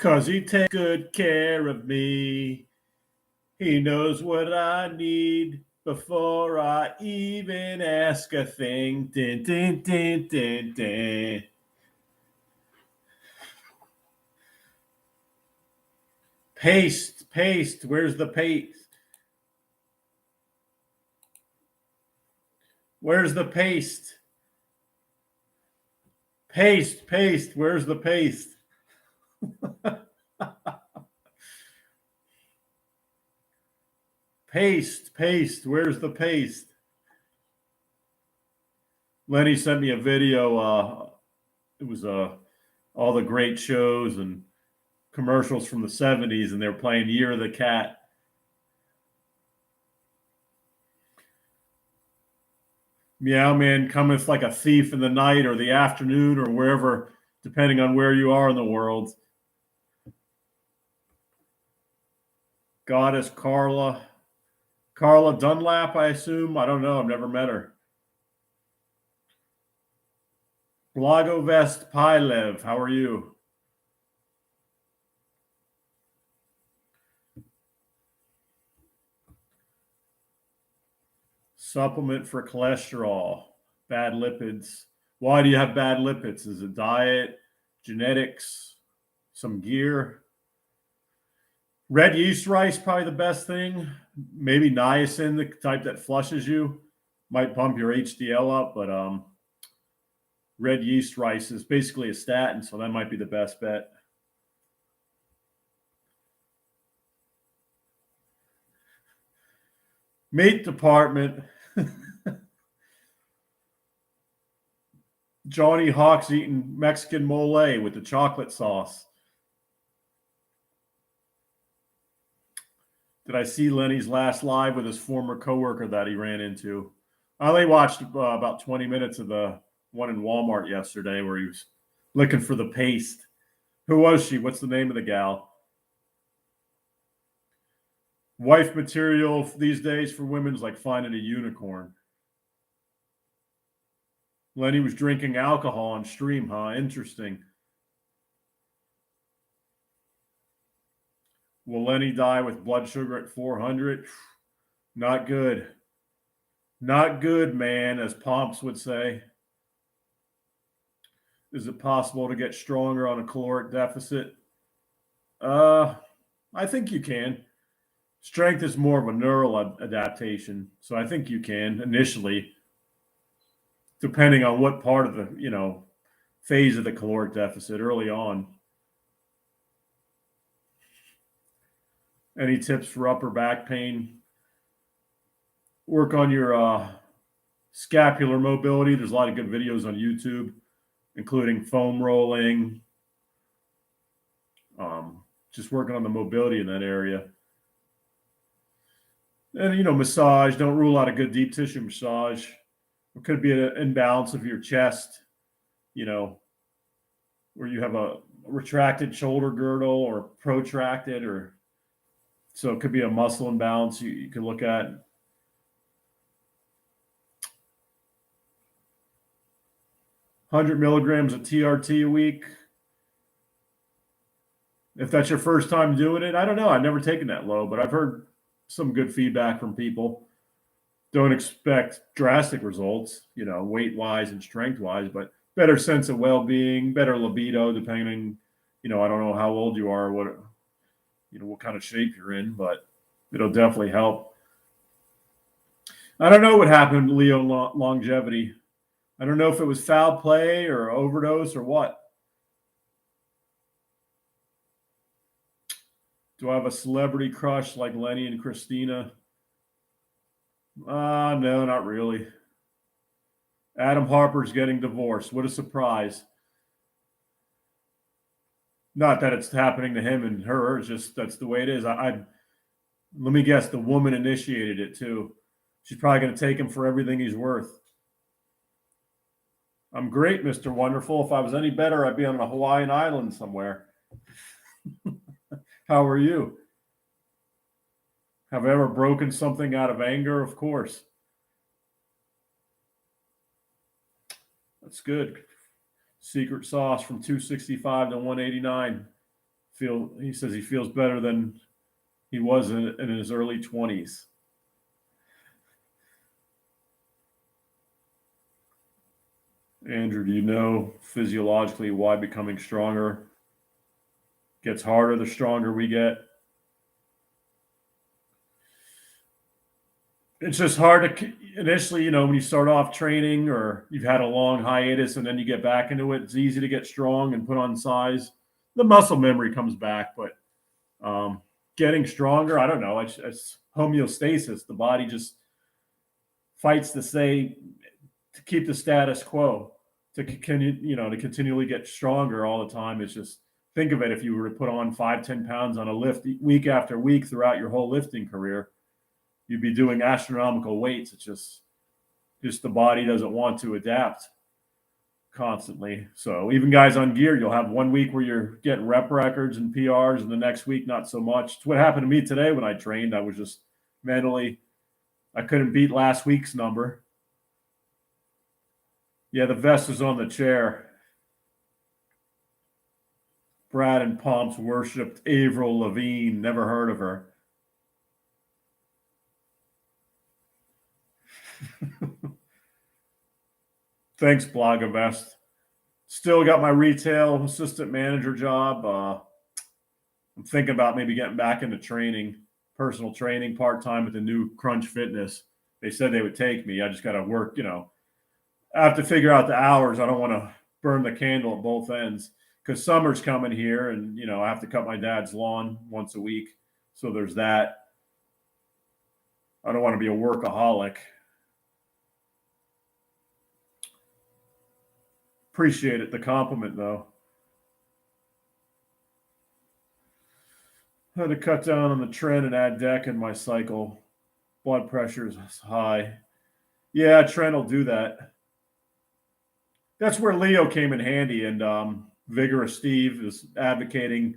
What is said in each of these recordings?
'Cause he takes good care of me. He knows what I need before I even ask a thing. Din, din, din, din, din. Paste. Where's the paste? Where's the paste? Paste. Where's the paste? Paste. Where's the paste? Lenny sent me a video. It was all the great shows and commercials from the 70s, and they were playing Year of the Cat. Meowman cometh like a thief in the night or the afternoon or wherever, depending on where you are in the world. Goddess Carla Dunlap, I assume. I don't know. I've never met her. Blagovest Pilev, how are you? Supplement for cholesterol, bad lipids. Why do you have bad lipids? Is it diet, genetics, some gear? Red yeast rice, probably the best thing. Maybe niacin, the type that flushes you. Might pump your HDL up, but red yeast rice is basically a statin, so that might be the best bet. Meat department. Johnny Hawk's eating Mexican mole with the chocolate sauce. Did I see Lenny's last live with his former coworker that he ran into? I only watched about 20 minutes of the one in Walmart yesterday where he was looking for the paste. Who was she? What's the name of the gal? Wife material these days for women's like finding a unicorn. Lenny was drinking alcohol on stream, huh? Interesting. Will Lenny die with blood sugar at 400? Not good. Not good, man, as Pomps would say. Is it possible to get stronger on a caloric deficit? I think you can. Strength is more of a neural adaptation, so I think you can initially, depending on what part of the phase of the caloric deficit early on. Any tips for upper back pain? Work on your scapular mobility. There's a lot of good videos on YouTube, including foam rolling, just working on the mobility in that area. And, massage. Don't rule out a good deep tissue massage. It could be an imbalance of your chest, where you have a retracted shoulder girdle or protracted, so it could be a muscle imbalance you could look at. $100 milligrams of TRT a week. If that's your first time doing it, I don't know. I've never taken that low, but I've heard some good feedback from people. Don't expect drastic results, weight-wise and strength-wise, but better sense of well-being, better libido, depending, I don't know how old you are, what kind of shape you're in, but it'll definitely help. I don't know what happened to Leo longevity. I don't know if it was foul play or overdose or what. Do I have a celebrity crush like Lenny and Christina? No, not really. Adam Harper's getting divorced. What a surprise. Not that it's happening to him and her. It's just that's the way it is. Let me guess, the woman initiated it too. She's probably going to take him for everything he's worth. I'm great, Mr. Wonderful. If I was any better, I'd be on a Hawaiian island somewhere. How are you? Have I ever broken something out of anger? Of course. That's good. Secret sauce from 265 to 189. He says he feels better than he was in his early 20s. Andrew, do you know physiologically why becoming stronger gets harder the stronger we get? It's just hard to initially, when you start off training or you've had a long hiatus and then you get back into it, it's easy to get strong and put on size. The muscle memory comes back, but getting stronger, I don't know. It's homeostasis. The body just fights to keep the status quo, to continually get stronger all the time. It's just, think of it, if you were to put on 5-10 pounds on a lift week after week throughout your whole lifting career, you'd be doing astronomical weights. It's just the body doesn't want to adapt constantly. So even guys on gear, you'll have 1 week where you're getting rep records and PRs, and the next week not so much. It's what happened to me today when I trained. I was just mentally, I couldn't beat last week's number. Yeah, the vest is on the chair. Brad and Pomps worshipped Avril Lavigne. Never heard of her. Thanks, Blogavest. Still got my retail assistant manager job. I'm thinking about maybe getting back into training, personal training, part-time with the new Crunch Fitness. They said they would take me. I just got to work, I have to figure out the hours. I don't want to burn the candle at both ends because summer's coming here and, I have to cut my dad's lawn once a week. So there's that. I don't want to be a workaholic. Appreciate it, the compliment, though. I had to cut down on the trend and add deck in my cycle. Blood pressure is high. Yeah, Trent will do that. That's where Leo came in handy, and Vigorous Steve is advocating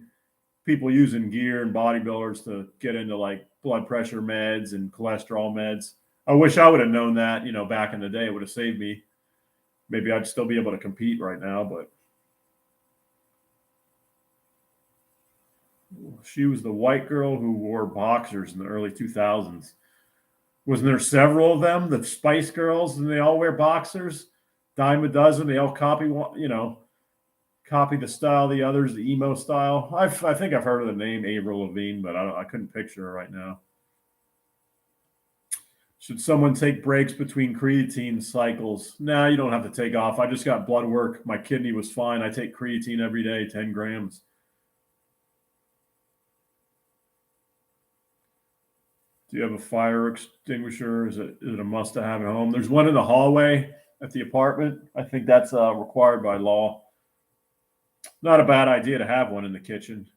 people using gear and bodybuilders to get into like blood pressure meds and cholesterol meds. I wish I would have known that, back in the day. It would have saved me. Maybe I'd still be able to compete right now, but she was the white girl who wore boxers in the early 2000s. Wasn't there several of them, the Spice Girls, and they all wear boxers? Dime a dozen. They all copy the style of the others, the emo style. I think I've heard of the name Avril Lavigne, but I couldn't picture her right now. Should someone take breaks between creatine cycles? No, you don't have to take off. I just got blood work. My kidney was fine. I take creatine every day, 10 grams. Do you have a fire extinguisher? Is it a must-have at home? There's one in the hallway at the apartment. I think that's required by law. Not a bad idea to have one in the kitchen.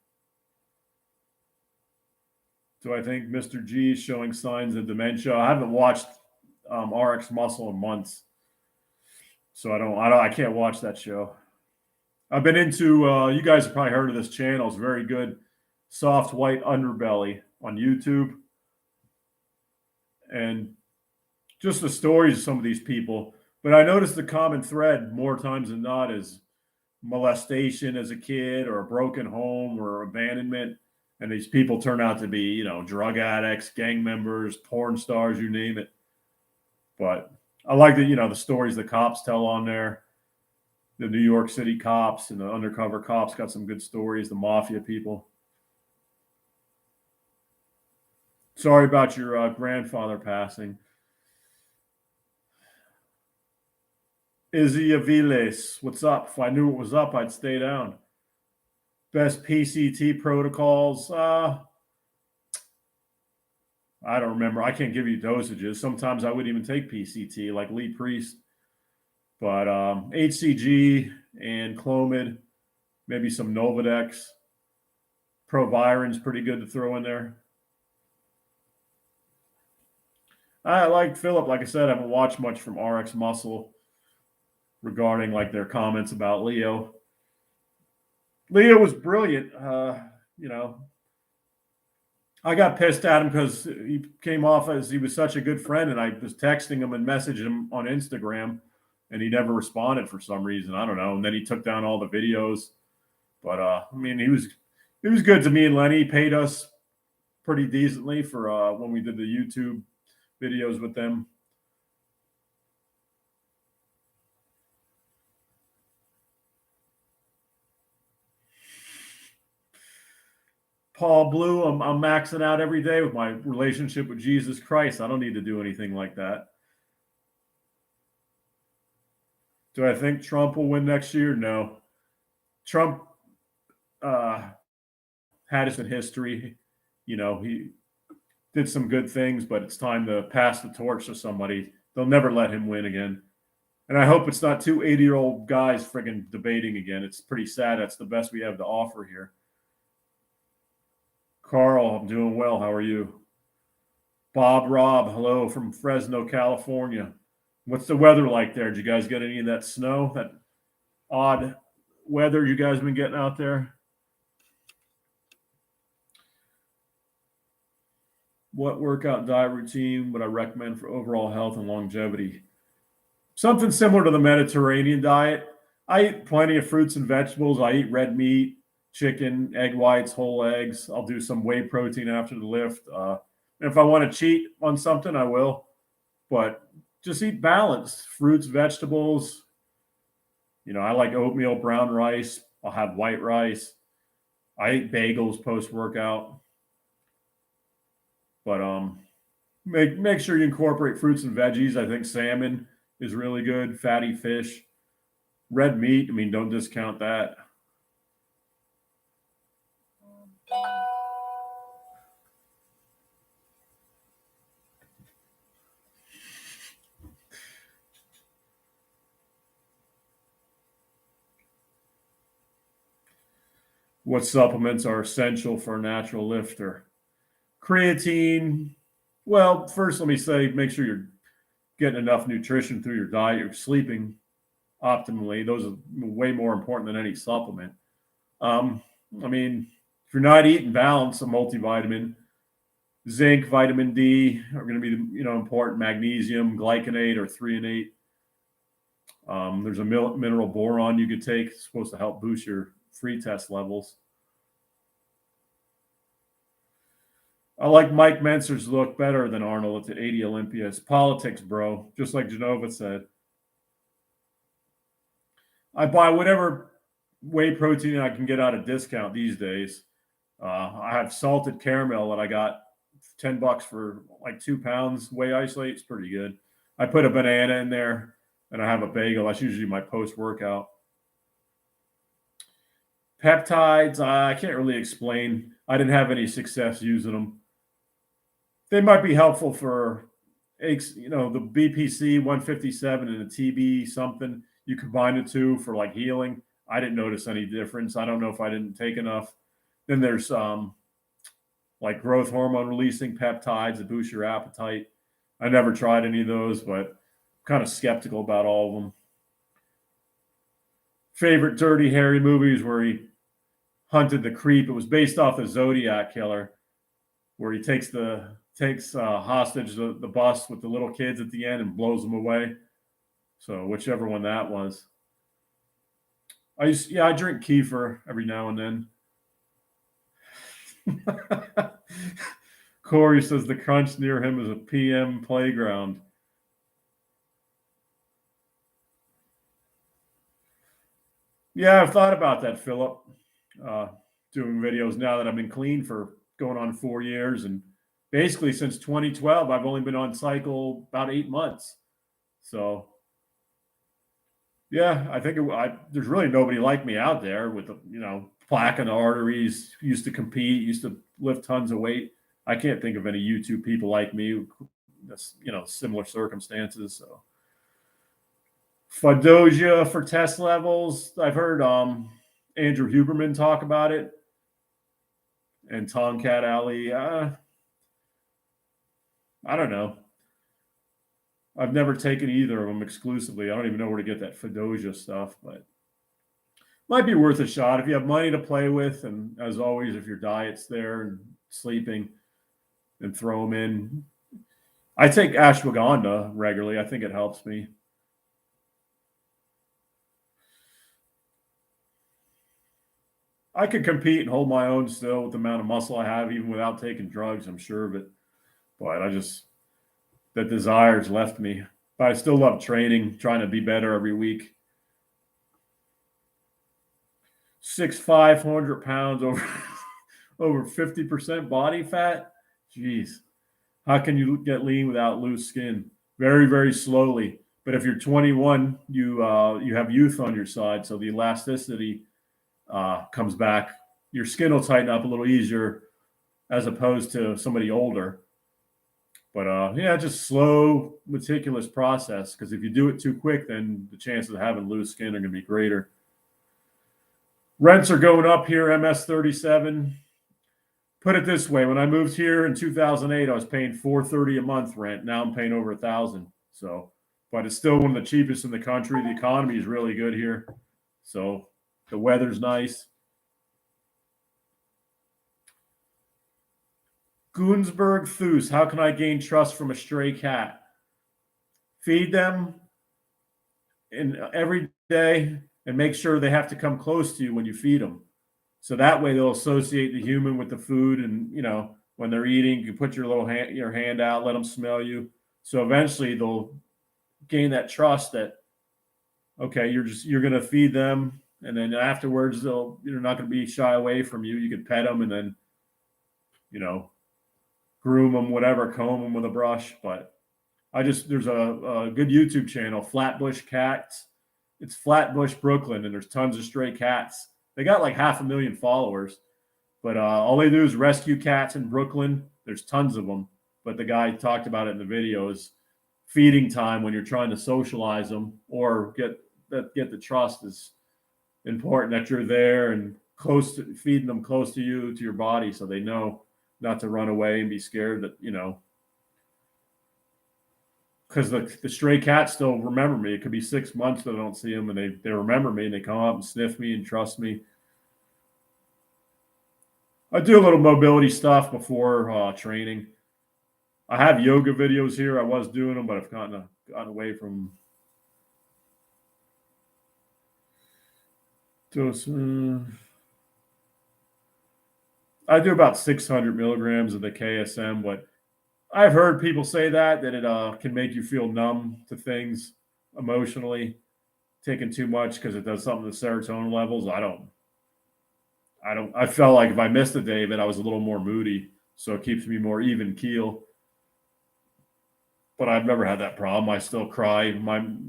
Do I think Mr. G is showing signs of dementia? I haven't watched RX Muscle in months, so I can't watch that show. I've been into you guys have probably heard of this channel. It's very good. Soft White Underbelly on YouTube, and just the stories of some of these people. But I noticed the common thread more times than not is molestation as a kid, or a broken home, or abandonment. And these people turn out to be, drug addicts, gang members, porn stars, you name it. But I like the stories the cops tell on there. The New York City cops and the undercover cops got some good stories, the mafia people. Sorry about your grandfather passing. Izzy Aviles, what's up? If I knew what was up, I'd stay down. Best PCT protocols. I don't remember. I can't give you dosages. Sometimes I wouldn't even take PCT, like Lee Priest. But HCG and Clomid, maybe some Novadex. Proviron's pretty good to throw in there. I like Philip. Like I said, I haven't watched much from RX Muscle regarding like their comments about Leo. Leo was brilliant. I got pissed at him because he came off as he was such a good friend, and I was texting him and messaging him on Instagram, and he never responded for some reason. I don't know. And then he took down all the videos. But he was It was good to me and Lenny. He paid us pretty decently for when we did the YouTube videos with them. Paul Blue, I'm maxing out every day with my relationship with Jesus Christ. I don't need to do anything like that. Do I think Trump will win next year? No. Trump had us in history. He did some good things, but it's time to pass the torch to somebody. They'll never let him win again. And I hope it's not two 80-year-old guys friggin' debating again. It's pretty sad. That's the best we have to offer here. Carl, I'm doing well. How are you? Bob Rob, hello from Fresno, California. What's the weather like there? Did you guys get any of that snow? That odd weather you guys been getting out there? What workout and diet routine would I recommend for overall health and longevity? Something similar to the Mediterranean diet. I eat plenty of fruits and vegetables. I eat red meat, chicken, egg whites, whole eggs. I'll do some whey protein after the lift. If I want to cheat on something, I will. But just eat balanced fruits, vegetables. I like oatmeal, brown rice. I'll have white rice. I eat bagels post workout. But make sure you incorporate fruits and veggies. I think salmon is really good. Fatty fish, red meat. Don't discount that. What supplements are essential for a natural lifter? Creatine. Well, first, let me say, make sure you're getting enough nutrition through your diet, you're sleeping optimally. Those are way more important than any supplement. If you're not eating balanced, a multivitamin, zinc, vitamin D are going to be important. Magnesium, glycinate, or threonate. There's a mineral boron you could take. It's supposed to help boost your free test levels. I like Mike Mentzer's look better than Arnold at the 80 Olympia. It's politics, bro. Just like Genova said. I buy whatever whey protein I can get at a discount these days. I have salted caramel that I got $10 for like 2 pounds. Whey isolate, it's pretty good. I put a banana in there and I have a bagel. That's usually my post-workout. Peptides, I can't really explain. I didn't have any success using them. They might be helpful for aches, the BPC 157 and a TB something. You combine the two for like healing. I didn't notice any difference. I don't know if I didn't take enough. Then there's like growth hormone releasing peptides that boost your appetite. I never tried any of those, but I'm kind of skeptical about all of them. Favorite Dirty Harry movies where he hunted the creep. It was based off the Zodiac Killer, where he takes hostage the bus with the little kids at the end and blows them away. So whichever one that was. I drink kefir every now and then. Corey says the crunch near him is a PM playground. Yeah, I've thought about that, Philip. Doing videos now that I've been clean for going on 4 years, and basically since 2012, I've only been on cycle about 8 months. So, yeah, I think there's really nobody like me out there with plaque in the arteries. Used to compete, used to lift tons of weight. I can't think of any YouTube people like me. That's similar circumstances. So, Fadoja for test levels. I've heard Andrew Huberman talk about it, and Tomcat Alley. I don't know. I've never taken either of them exclusively. I don't even know where to get that Fadoja stuff, but might be worth a shot if you have money to play with. And as always, if your diet's there and sleeping, then throw them in. I take ashwagandha regularly. I think it helps me. I could compete and hold my own still with the amount of muscle I have, even without taking drugs. I'm sure of it. But that desire's left me. But I still love training, trying to be better every week. 6'5", 400 pounds, over 50% body fat. Jeez, how can you get lean without loose skin? Very, very slowly. But if you're 21, you have youth on your side, so the elasticity comes back. Your skin will tighten up a little easier as opposed to somebody older. But yeah, just slow, meticulous process. Because if you do it too quick, then the chances of having loose skin are going to be greater. Rents are going up here. MS37. Put it this way: when I moved here in 2008, I was paying $430 a month rent. Now I'm paying over $1,000. So, but it's still one of the cheapest in the country. The economy is really good here. So the weather's nice. Gunsberg Thus, how can I gain trust from a stray cat? Feed them every day and make sure they have to come close to you when you feed them. So that way they'll associate the human with the food, and when they're eating, you put your hand out, let them smell you. So eventually they'll gain that trust that, okay, you're going to feed them, and then afterwards they're not going to be shy away from you. You can pet them and then groom them, whatever, comb them with a brush. But there's a good YouTube channel, Flatbush Cats. It's Flatbush, Brooklyn, and there's tons of stray cats. They got like 500,000 followers, but all they do is rescue cats in Brooklyn. There's tons of them, but the guy talked about it in the video is feeding time when you're trying to socialize them or get the trust is important, that you're there and feeding them close to you, to your body, so they know not to run away and be scared that, because the stray cats still remember me. It could be 6 months that I don't see them, and they remember me, and they come up and sniff me and trust me. I do a little mobility stuff before training. I have yoga videos here. I was doing them, but I've gotten away from those. I do about 600 milligrams of the KSM, but I've heard people say that it can make you feel numb to things emotionally, taking too much because it does something to serotonin levels. I felt like if I missed a day of it, I was a little more moody, so it keeps me more even keel. But I've never had that problem. I still cry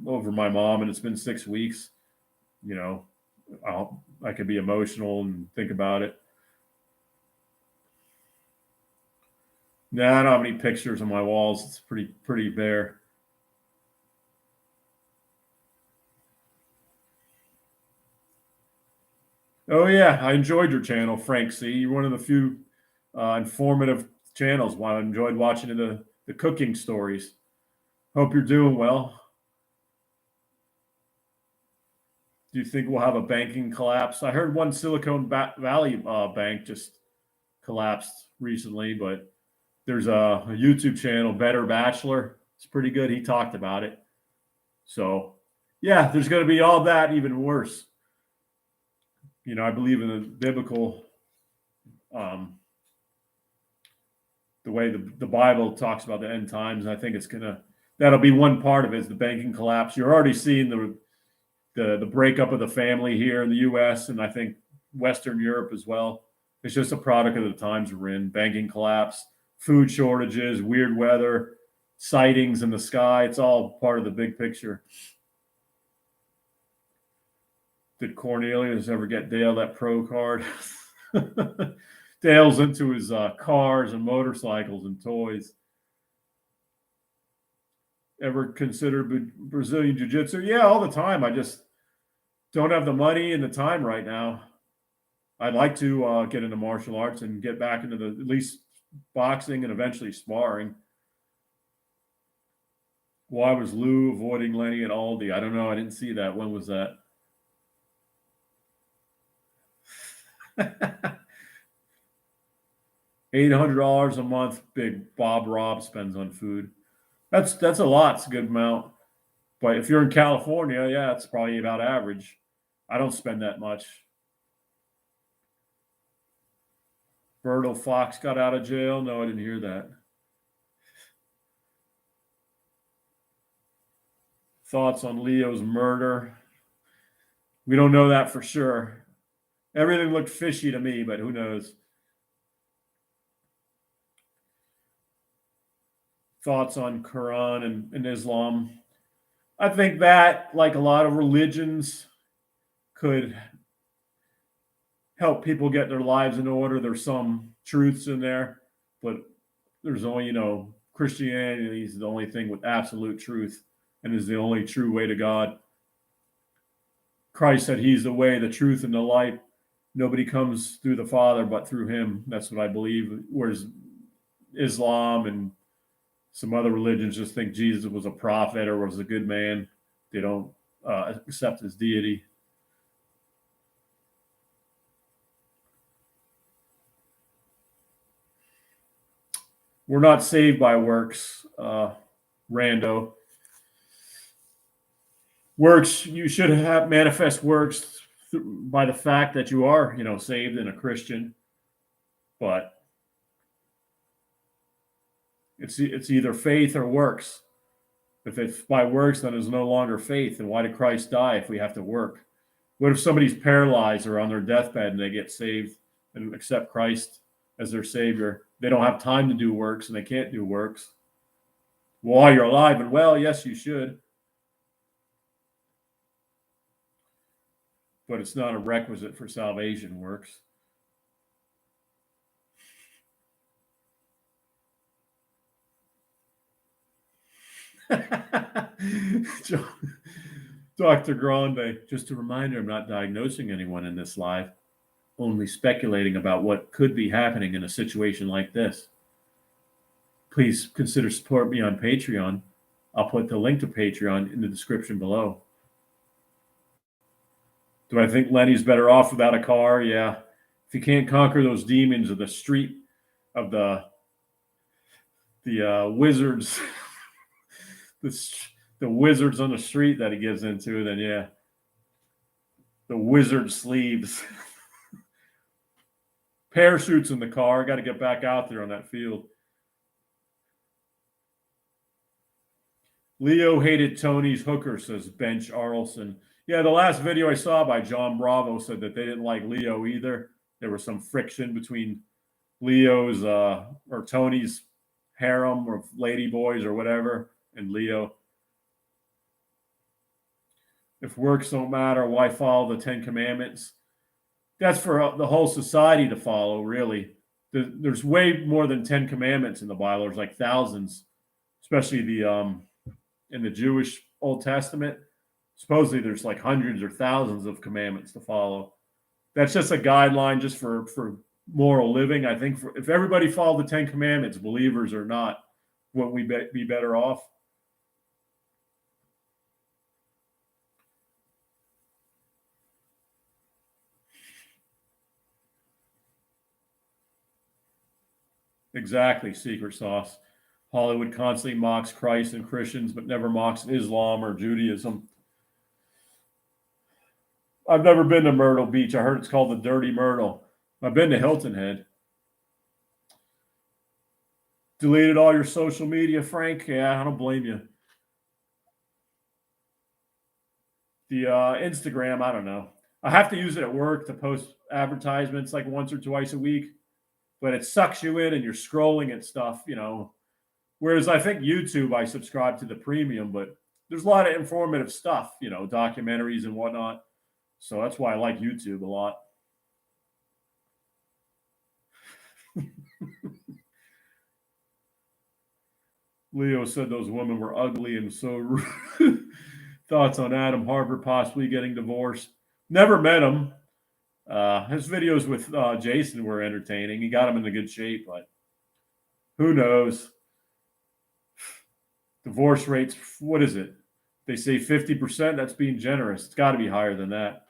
over my mom, and it's been 6 weeks. I could be emotional and think about it. Nah, I don't have any pictures on my walls. It's pretty bare. Oh yeah, I enjoyed your channel, Frank C. You're one of the few informative channels. I enjoyed watching the cooking stories. Hope you're doing well. Do you think we'll have a banking collapse? I heard one Silicon Valley bank just collapsed recently, but there's a YouTube channel, Better Bachelor. It's pretty good. He talked about it. So, yeah, there's going to be all that, even worse. I believe in the biblical, the way the Bible talks about the end times. And I think that'll be one part of it, is the banking collapse. You're already seeing the breakup of the family here in the U.S. and I think Western Europe as well. It's just a product of the times we're in. Banking collapse, food shortages, weird weather, sightings in the sky. It's all part of the big picture. Did Cornelius ever get Dale that pro card? Dale's into his cars and motorcycles and toys. Ever consider Brazilian Jiu-Jitsu? Yeah, all the time. I just don't have the money and the time right now. I'd like to get into martial arts and get back into at least boxing and eventually sparring. Why was Lou avoiding Lenny at Aldi? I don't know. I didn't see that. When was that? $800 a month. Big Bob Rob spends on food. That's a lot. It's a good amount. But if you're in California, yeah, it's probably about average. I don't spend that much. Berto Fox got out of jail. No, I didn't hear that. Thoughts on Leo's murder? We don't know that for sure. Everything looked fishy to me, but who knows? Thoughts on Quran and Islam? I think that, like a lot of religions, could help people get their lives in order. There's some truths in there, but there's only, Christianity is the only thing with absolute truth and is the only true way to God. Christ said he's the way, the truth, and the light. Nobody comes through the Father but through him. That's what I believe. Whereas Islam and some other religions just think Jesus was a prophet or was a good man. They don't accept his deity. We're not saved by works, Rando. Works, you should have manifest works by the fact that you are, saved and a Christian. But it's either faith or works. If it's by works, then it's no longer faith. And why did Christ die if we have to work? What if somebody's paralyzed or on their deathbed and they get saved and accept Christ as their Savior? They don't have time to do works and they can't do works. While you're alive and well, yes, you should. But it's not a requisite for salvation, works. Dr. Grande, just a reminder, I'm not diagnosing anyone in this live, only speculating about what could be happening in a situation like this. Please consider supporting me on Patreon. I'll put the link to Patreon in the description below. Do I think Lenny's better off without a car? Yeah. If he can't conquer those demons of the street, of the wizards, the wizards on the street that he gives into, then yeah. The wizard sleeves. Parachutes in the car. Got to get back out there on that field. Leo hated Tony's hooker, says Bench Arlson. Yeah, the last video I saw by John Bravo said that they didn't like Leo either. There was some friction between Leo's or Tony's harem or lady boys or whatever and Leo. If works don't matter, why follow the 10 Commandments? That's for the whole society to follow, really. There's way more than 10 Commandments in the Bible. There's like thousands, especially in the Jewish Old Testament. Supposedly there's like hundreds or thousands of commandments to follow. That's just a guideline just for moral living. I think if everybody followed the 10 Commandments, believers or not, wouldn't we be better off? Exactly, secret sauce. Hollywood constantly mocks Christ and Christians, but never mocks Islam or Judaism. I've never been to Myrtle Beach. I heard it's called the Dirty Myrtle. I've been to Hilton Head. Deleted all your social media, Frank? Yeah, I don't blame you. The Instagram, I don't know. I have to use it at work to post advertisements like once or twice a week, but it sucks you in and you're scrolling at stuff, Whereas I think YouTube, I subscribe to the premium, but there's a lot of informative stuff, documentaries and whatnot. So that's why I like YouTube a lot. Leo said those women were ugly and so rude. Thoughts on Adam Harper possibly getting divorced? Never met him. His videos with Jason were entertaining. He got him into good shape, but who knows? Divorce rates, what is it? They say 50%. That's being generous. It's got to be higher than that.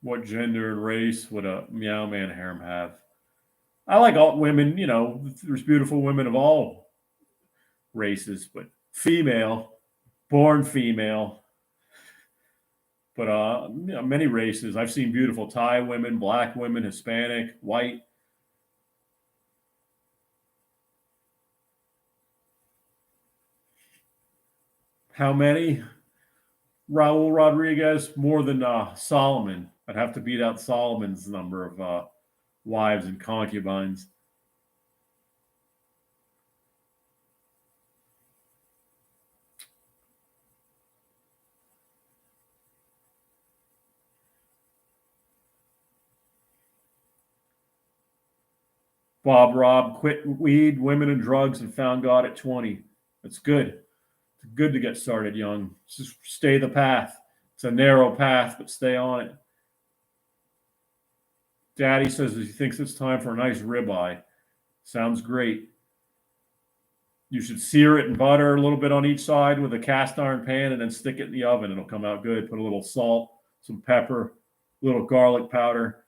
What gender and race would a Meowman harem have? I like all women, there's beautiful women of all races, but female, born female. But many races. I've seen beautiful Thai women, black women, Hispanic, white. How many? Raul Rodriguez, more than Solomon. I'd have to beat out Solomon's number of wives and concubines. Bob Rob quit weed, women, and drugs and found God at 20. That's good. It's good to get started young. Just stay the path. It's a narrow path, but stay on it. Daddy says he thinks it's time for a nice ribeye. Sounds great. You should sear it in butter a little bit on each side with a cast iron pan and then stick it in the oven. It'll come out good. Put a little salt, some pepper, a little garlic powder.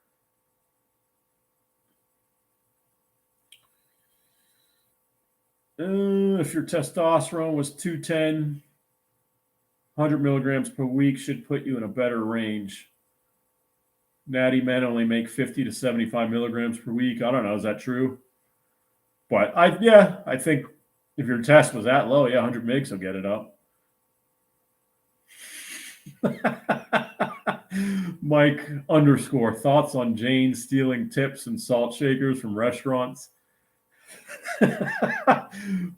If your testosterone was 210, 100 milligrams per week should put you in a better range. Natty men only make 50 to 75 milligrams per week. I don't know. Is that true? But I think if your test was that low, 100 mgs will get it up. Mike _ thoughts on Jane stealing tips and salt shakers from restaurants.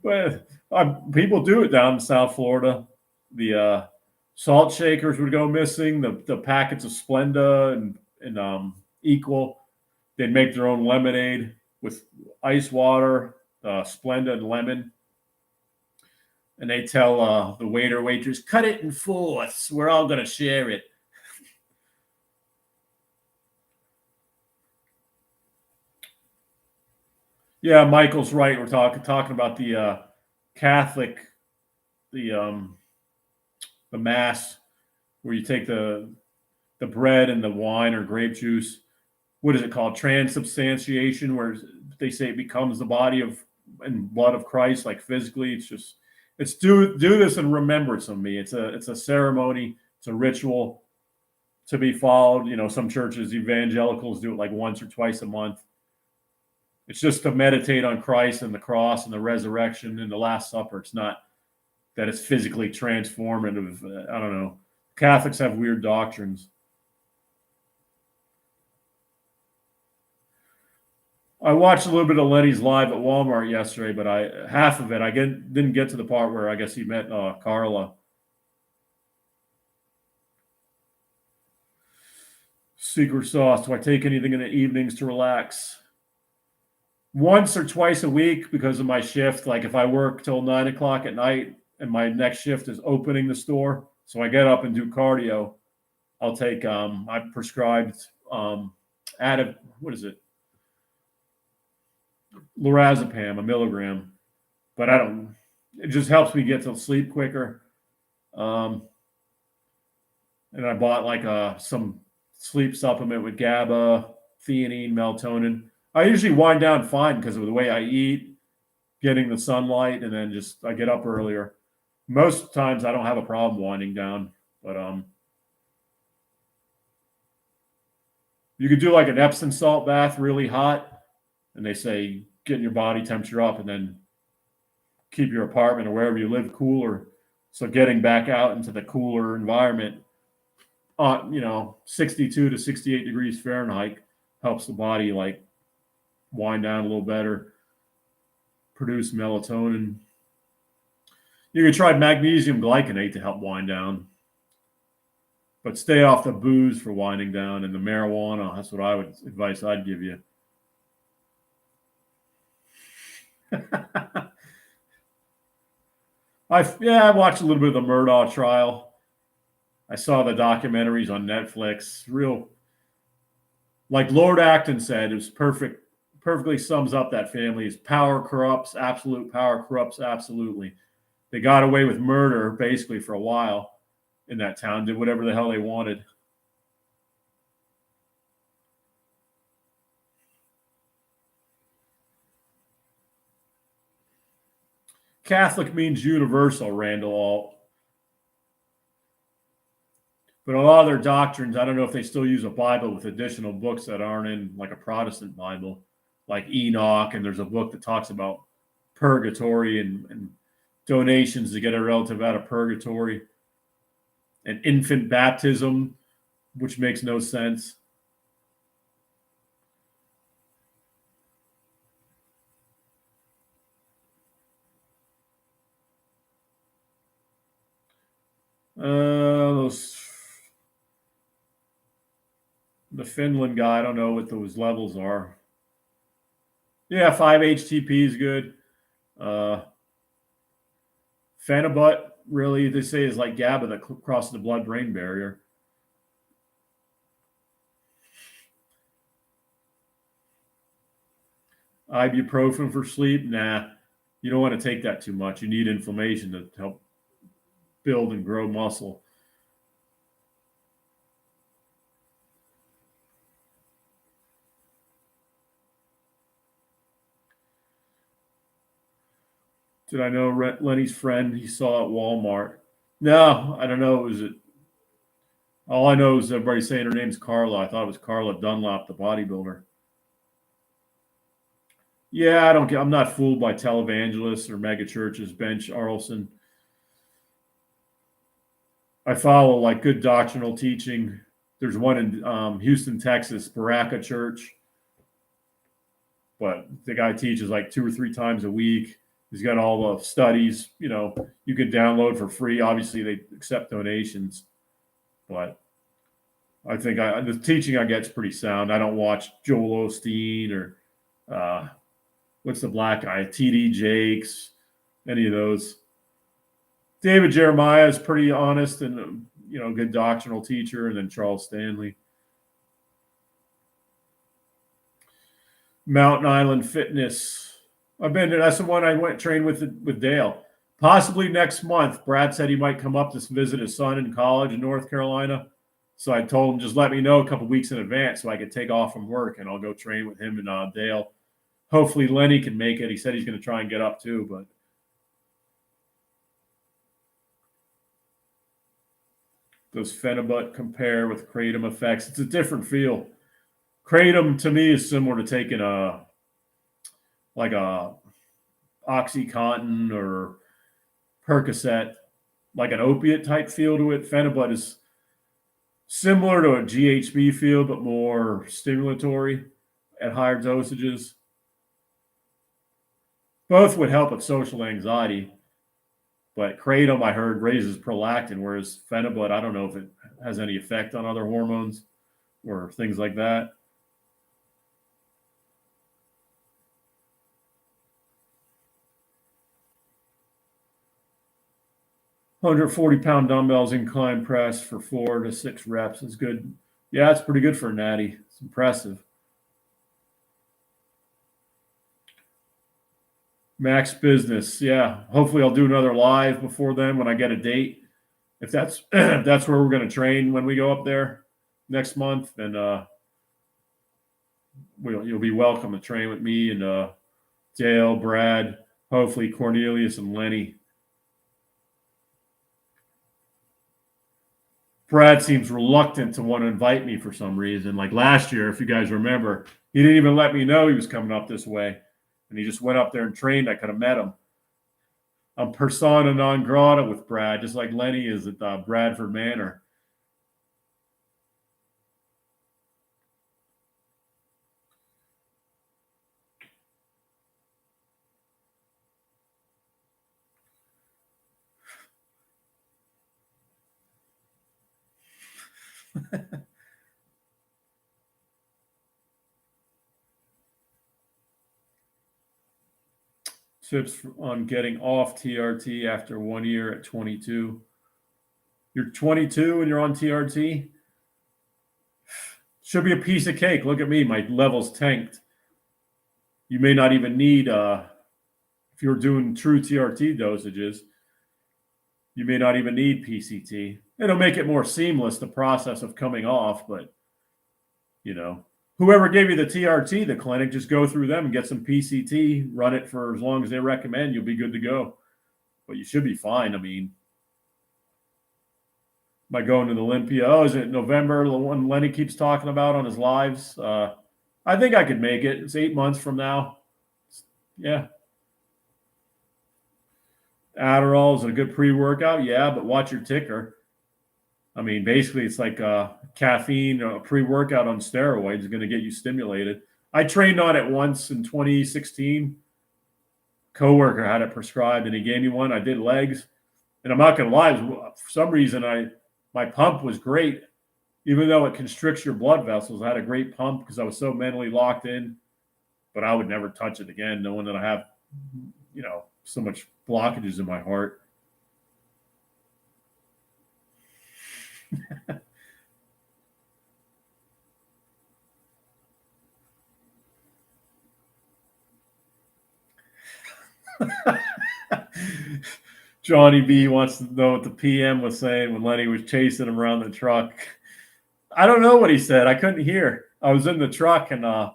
Well, people do it down in South Florida. The salt shakers would go missing. The packets of Splenda and Equal, they'd make their own lemonade with ice water, Splenda, and lemon. And they tell the waiter, waitress, cut it in fourths. We're all going to share it. Yeah, Michael's right. We're talking about the Catholic, the mass, where you take the bread and the wine or grape juice. What is it called? Transubstantiation, where they say it becomes the body of and blood of Christ, like physically. It's do this in remembrance of me. It's a ceremony. It's a ritual to be followed. Some churches, evangelicals, do it like once or twice a month. It's just to meditate on Christ and the cross and the resurrection and the Last Supper. It's not that it's physically transformative. I don't know. Catholics have weird doctrines. I watched a little bit of Lenny's live at Walmart yesterday, but half of it I didn't get to the part where I guess he met Carla. Secret sauce. Do I take anything in the evenings to relax? Once or twice a week because of my shift. Like if I work till 9 o'clock at night and my next shift is opening the store, so I get up and do cardio, I'll take I prescribed what is it? Lorazepam, a milligram, but it just helps me get to sleep quicker. And I bought like some sleep supplement with GABA, theanine, melatonin. I usually wind down fine because of the way I eat, getting the sunlight, and then I get up earlier. Most times I don't have a problem winding down, but you could do like an Epsom salt bath, really hot, and they say getting your body temperature up and then keep your apartment or wherever you live cooler. So getting back out into the cooler environment, 62 to 68 degrees Fahrenheit helps the body like wind down a little better, produce melatonin. You can try magnesium glycinate to help wind down, but stay off the booze for winding down and the marijuana. That's what advice I'd give you. I watched a little bit of the Murdaugh trial. I saw the documentaries on Netflix. Real, like Lord Acton said, it was perfectly sums up that family. Is power corrupts, absolute power corrupts absolutely. They got away with murder basically for a while in that town, did whatever the hell they wanted. Catholic means universal, Randall Alt. But a lot of their doctrines, I don't know if they still use a Bible with additional books that aren't in like a Protestant Bible, like Enoch, and there's a book that talks about purgatory and donations to get a relative out of purgatory, and infant baptism, which makes no sense. The Finland guy, I don't know what those levels are. Yeah, 5 HTP is good. Phenibut, really, they say is like GABA that crosses the blood-brain barrier. Ibuprofen for sleep, nah. You don't want to take that too much. You need inflammation to help build and grow muscle. Did I know Lenny's friend he saw at Walmart? No, I don't know. Was it? All I know is everybody saying her name's Carla. I thought it was Carla Dunlop, the bodybuilder. Yeah, I don't get. I'm not fooled by televangelists or mega churches. Bench Arlson. I follow like good doctrinal teaching. There's one in Houston, Texas, Baraka Church, but the guy teaches like 2 or 3 times a week. He's got all the studies, you could download for free. Obviously, they accept donations, but I think the teaching I get is pretty sound. I don't watch Joel Osteen or what's the black guy, TD Jakes, any of those. David Jeremiah is pretty honest and good doctrinal teacher, and then Charles Stanley. Mountain Island Fitness. I've been there. That's the one I went train with Dale. Possibly next month. Brad said he might come up to visit his son in college in North Carolina. So I told him just let me know a couple weeks in advance so I could take off from work and I'll go train with him and Dale. Hopefully Lenny can make it. He said he's going to try and get up too, but does Phenibut compare with kratom effects? It's a different feel. Kratom to me is similar to taking a OxyContin or Percocet, like an opiate type feel to it. Phenibut is similar to a GHB feel, but more stimulatory at higher dosages. Both would help with social anxiety, but kratom, I heard, raises prolactin, whereas Phenibut, I don't know if it has any effect on other hormones or things like that. 140-pound dumbbells incline press for 4 to 6 reps is good. Yeah, it's pretty good for a natty. It's impressive. Max Business. Yeah, hopefully I'll do another live before then when I get a date. If that's that's where we're going to train when we go up there next month, then you'll be welcome to train with me and Dale, Brad, hopefully Cornelius and Lenny. Brad seems reluctant to want to invite me for some reason. Like last year, if you guys remember, he didn't even let me know he was coming up this way. And he just went up there and trained. I could have met him. I'm persona non grata with Brad, just like Lenny is at Bradford Manor. Tips on getting off TRT after 1 year at 22. You're 22 and you're on TRT? Should be a piece of cake. Look at me. My level's tanked. You may not even need, if you're doing true TRT dosages, you may not even need PCT. It'll make it more seamless, the process of coming off, but, whoever gave you the TRT, the clinic, just go through them and get some PCT, run it for as long as they recommend, you'll be good to go. But you should be fine. I mean, By going to the Olympia. Oh, is it November? The one Lenny keeps talking about on his lives. I think I could make it. It's 8 months from now. Yeah. Adderall is a good pre-workout. Yeah, but watch your ticker. I mean, basically, it's like caffeine, a pre-workout on steroids is going to get you stimulated. I trained on it once in 2016. Coworker had it prescribed, and he gave me one. I did legs, and I'm not going to lie. For some reason, my pump was great, even though it constricts your blood vessels. I had a great pump because I was so mentally locked in. But I would never touch it again, knowing that I have, so much blockages in my heart. Johnny B wants to know what the PM was saying when Lenny was chasing him around the truck. I don't know what he said. I couldn't hear. I was in the truck, and the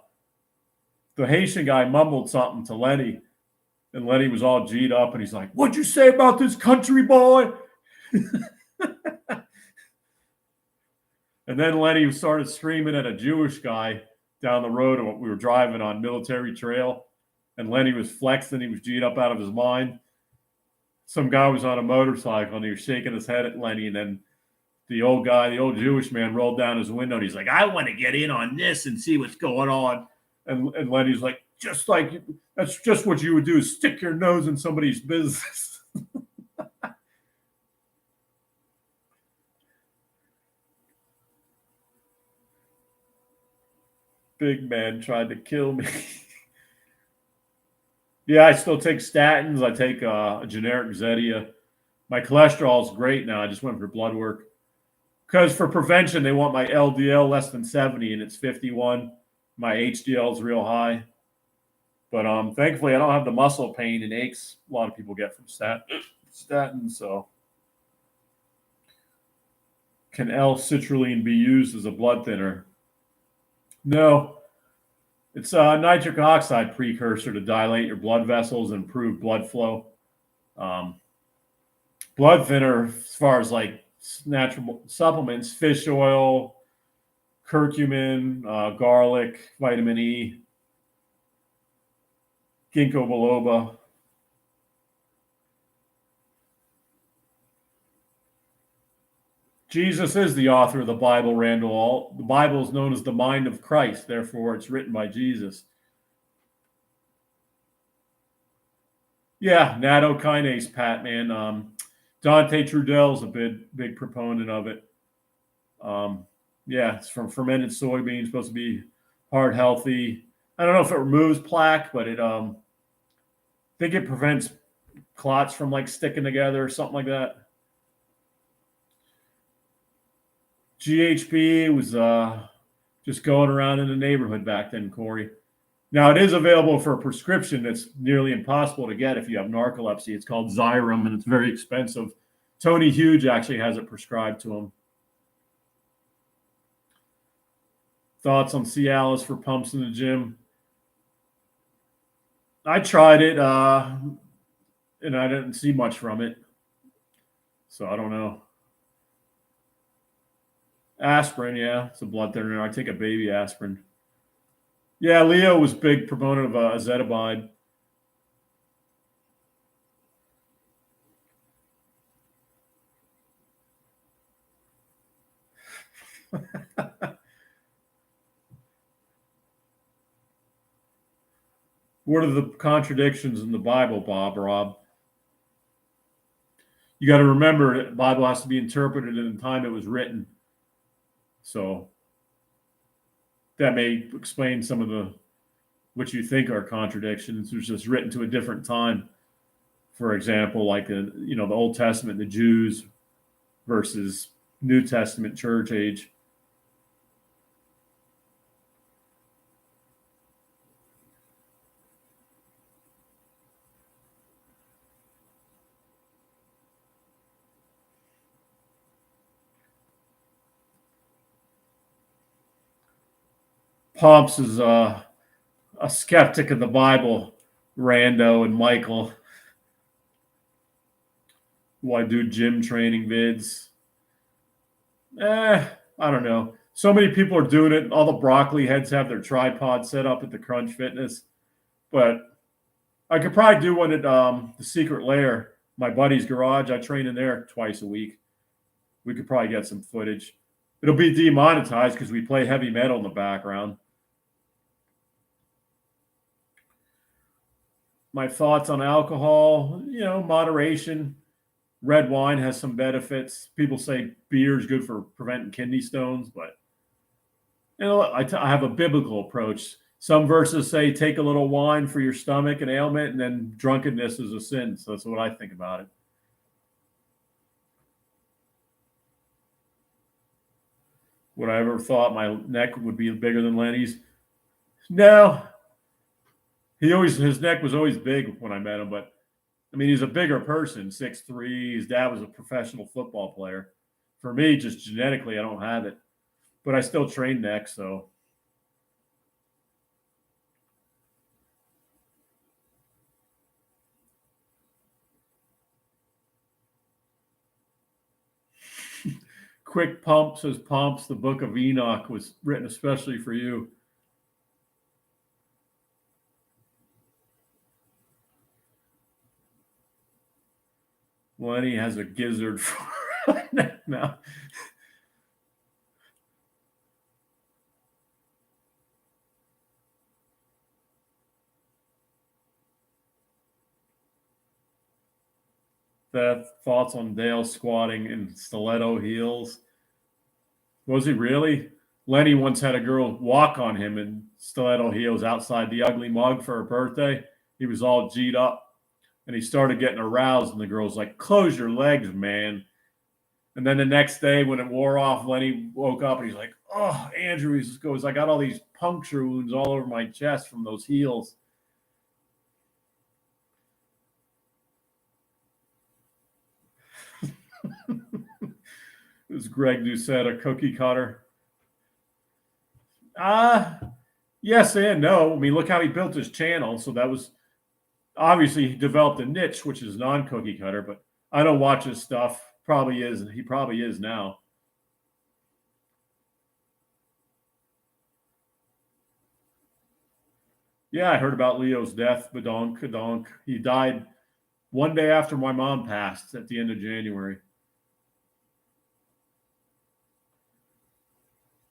Haitian guy mumbled something to Lenny, and Lenny was all G'd up, and he's like, "What'd you say about this country boy?" And then Lenny started screaming at a Jewish guy down the road. We were driving on Military Trail, and Lenny was flexing. He was G'd up out of his mind. Some guy was on a motorcycle, and he was shaking his head at Lenny, and then the old Jewish man, rolled down his window, and he's like, "I want to get in on this and see what's going on." And Lenny's like, that's just what you would do, is stick your nose in somebody's business. Big man tried to kill me. Yeah, I still take statins. I take a generic Zetia. My cholesterol is great now. I just went for blood work. Because for prevention, they want my LDL less than 70, and it's 51. My HDL is real high. But thankfully, I don't have the muscle pain and aches a lot of people get from statins. So, can L-citrulline be used as a blood thinner? No. It's a nitric oxide precursor to dilate your blood vessels and improve blood flow. Blood thinner, as far as like natural supplements, fish oil, curcumin, garlic, vitamin E, ginkgo biloba. Jesus is the author of the Bible, Randall. The Bible is known as the mind of Christ. Therefore, it's written by Jesus. Yeah, nattokinase, Pat, man. Dante Trudell's a big proponent of it. Yeah, it's from fermented soybeans, supposed to be heart healthy. I don't know if it removes plaque, but I think it prevents clots from like sticking together or something like that. GHB was just going around in the neighborhood back then, Corey. Now, it is available for a prescription that's nearly impossible to get if you have narcolepsy. It's called Xyrem, and it's very expensive. Tony Hughes actually has it prescribed to him. Thoughts on Cialis for pumps in the gym? I tried it, and I didn't see much from it. So I don't know. Aspirin, yeah, it's a blood thinner. I take a baby aspirin. Yeah, Leo was a big proponent of ezetimibe. What are the contradictions in the Bible, Rob? You got to remember, the Bible has to be interpreted in the time it was written. So that may explain some of what you think are contradictions. It was just written to a different time. For example, like the Old Testament, the Jews versus New Testament church age. Pomps is a skeptic of the Bible, Rando and Michael, who I do gym training vids. I don't know. So many people are doing it. All the broccoli heads have their tripod set up at the Crunch Fitness, but I could probably do one at the Secret Lair, my buddy's garage. I train in there twice a week. We could probably get some footage. It'll be demonetized because we play heavy metal in the background. My thoughts on alcohol, moderation. Red wine has some benefits. People say beer is good for preventing kidney stones, but I have a biblical approach. Some verses say take a little wine for your stomach and ailment, and then drunkenness is a sin. So that's what I think about it. Would I ever thought my neck would be bigger than Lenny's? No. His neck was always big when I met him, but I mean, he's a bigger person, 6'3". His dad was a professional football player. For me, just genetically, I don't have it, but I still train neck, so. Quick Pump says Pumps, the Book of Enoch was written especially for you. Lenny has a gizzard for now. Thoughts on Dale squatting in stiletto heels? Was he really? Lenny once had a girl walk on him in stiletto heels outside the Ugly Mug for her birthday. He was all G'd up, and he started getting aroused, and the girl's like, "Close your legs, man." And then the next day, when it wore off, Lenny woke up and he's like, "Oh, Andrew," he goes, "I got all these puncture wounds all over my chest from those heels." It was Greg Doucette, a cookie cutter. Yes and no. I mean, look how he built his channel. So that was obviously he developed a niche, which is non-cookie cutter, but I don't watch his stuff. Probably is. He probably is now. Yeah, I heard about Leo's death. Badonk, kadonk. He died one day after my mom passed at the end of January.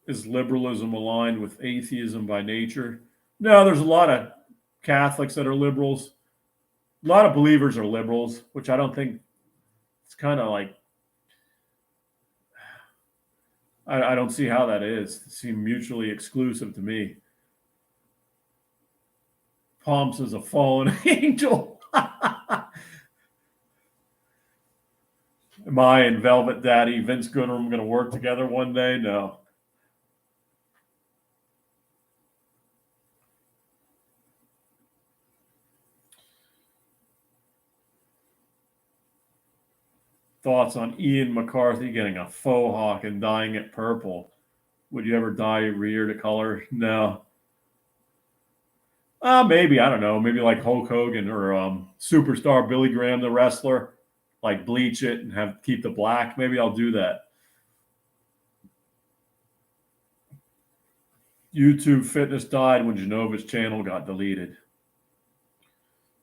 Is liberalism aligned with atheism by nature? No, there's a lot of Catholics that are liberals. A lot of believers are liberals, which I don't think it's kind of like I don't see how that is. It seems mutually exclusive to me. Pomps is a fallen angel. Am I and Velvet Daddy Vince Goodrum going to work together one day? No. Thoughts on Ian McCarthy getting a faux hawk and dyeing it purple? Would you ever dye your ear to color? No. Maybe, I don't know. Maybe like Hulk Hogan or superstar Billy Graham, the wrestler, like bleach it and keep the black. Maybe I'll do that. YouTube Fitness died when Genova's channel got deleted.